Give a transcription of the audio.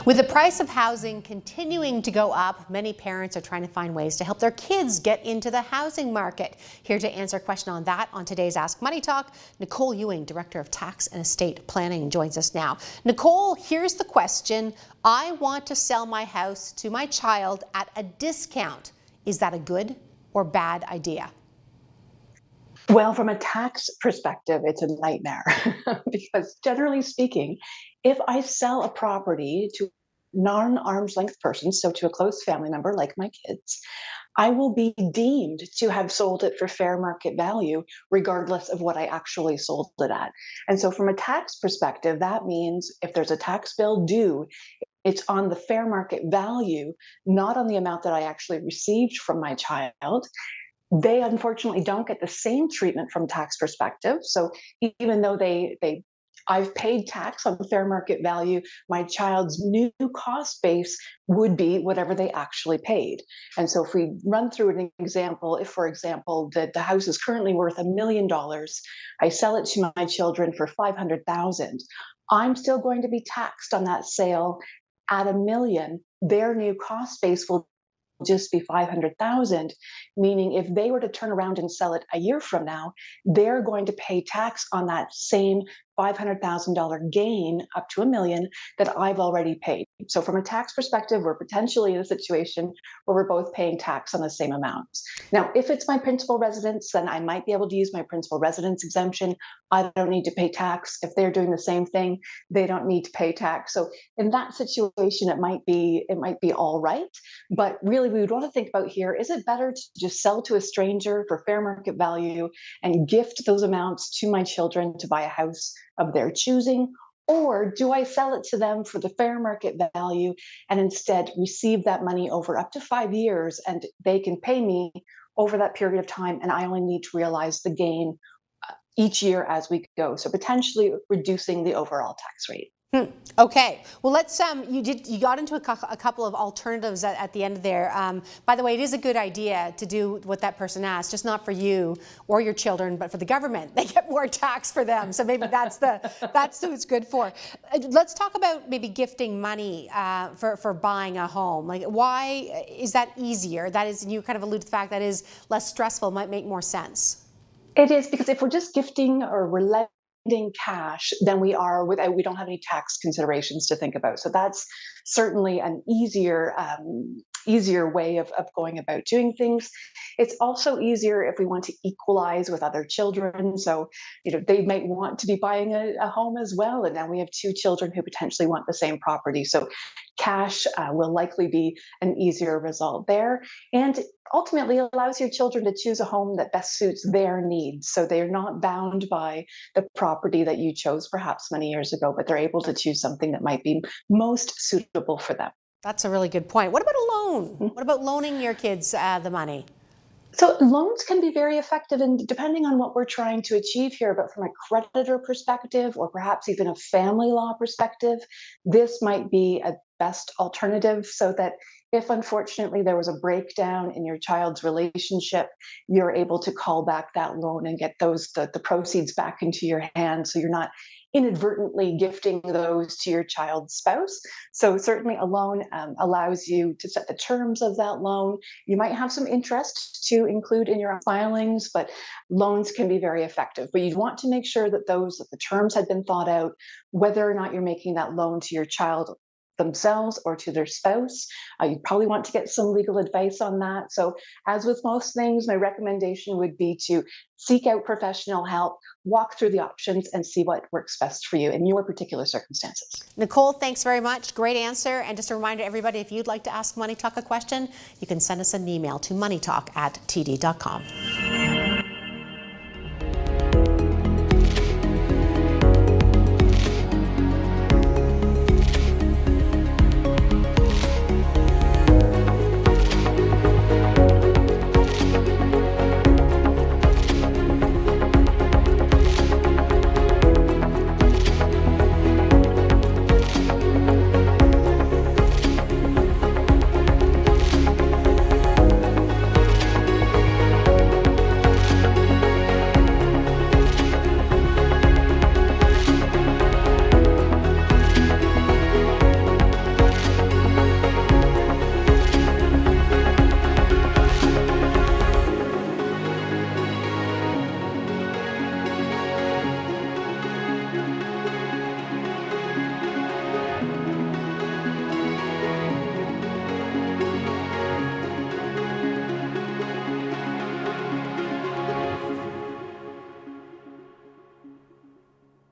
With the price of housing continuing to go up, many parents are trying to find ways to help their kids get into the housing market. Here to answer a question on that on today's Ask Money Talk, Nicole Ewing, Director of Tax and Estate Planning, joins us now. Nicole, here's the question. I want to sell my house to my child at a discount. Is that a good or bad idea? Well, from a tax perspective, it's a nightmare because generally speaking, if I sell a property to non-arm's length person, so to a close family member like my kids, I will be deemed to have sold it for fair market value, regardless of what I actually sold it at. And so from a tax perspective, that means if there's a tax bill due, it's on the fair market value, not on the amount that I actually received from my child. They unfortunately don't get the same treatment from tax perspective. So even though I've paid tax on fair market value, my child's new cost base would be whatever they actually paid. And so if we run through an example, if for example the house is currently worth $1 million, I sell it to my children for $500,000, I'm still going to be taxed on that sale at $1 million. Their new cost base will just be 500,000, meaning if they were to turn around and sell it a year from now, they're going to pay tax on that same $500,000 gain up to $1 million that I've already paid. So from a tax perspective, we're potentially in a situation where we're both paying tax on the same amounts. Now, if it's my principal residence, then I might be able to use my principal residence exemption. I don't need to pay tax. If they're doing the same thing, they don't need to pay tax. So in that situation, it might be all right. But really, we would want to think about here, is it better to just sell to a stranger for fair market value and gift those amounts to my children to buy a house of their choosing? Or do I sell it to them for the fair market value and instead receive that money over up to 5 years, and they can pay me over that period of time, and I only need to realize the gain each year as we go? So potentially reducing the overall tax rate. Okay, well, let's you got into a couple of alternatives at the end there. By the way, it is a good idea to do what that person asked, just not for you or your children, but for the government. They get more tax for them, so maybe that's who it's good for. Let's talk about maybe gifting money for buying a home. Like, why is that easier? That is, and you kind of allude to the fact that is less stressful, might make more sense. It is, because if we're just gifting or we're lending cash, then we don't have any tax considerations to think about. So that's certainly an easier way of going about doing things. It's also easier if we want to equalize with other children. So, they might want to be buying a home as well, and now we have two children who potentially want the same property. So cash will likely be an easier result there, and ultimately allows your children to choose a home that best suits their needs. So they're not bound by the property that you chose perhaps many years ago, but they're able to choose something that might be most suitable for them. That's a really good point. What about a loan? What about loaning your kids the money? So loans can be very effective, and depending on what we're trying to achieve here, but from a creditor perspective, or perhaps even a family law perspective, this might be a best alternative, so that if unfortunately there was a breakdown in your child's relationship, you're able to call back that loan and get the proceeds back into your hands, so you're not inadvertently gifting those to your child's spouse. So certainly a loan allows you to set the terms of that loan. You might have some interest to include in your filings, but loans can be very effective. But you'd want to make sure that the terms had been thought out, whether or not you're making that loan to your child themselves or to their spouse. You probably want to get some legal advice on that. So as with most things, my recommendation would be to seek out professional help, walk through the options, and see what works best for you in your particular circumstances. Nicole, thanks very much. Great answer. And just a reminder, everybody, if you'd like to ask Money Talk a question, you can send us an email to moneytalk@td.com.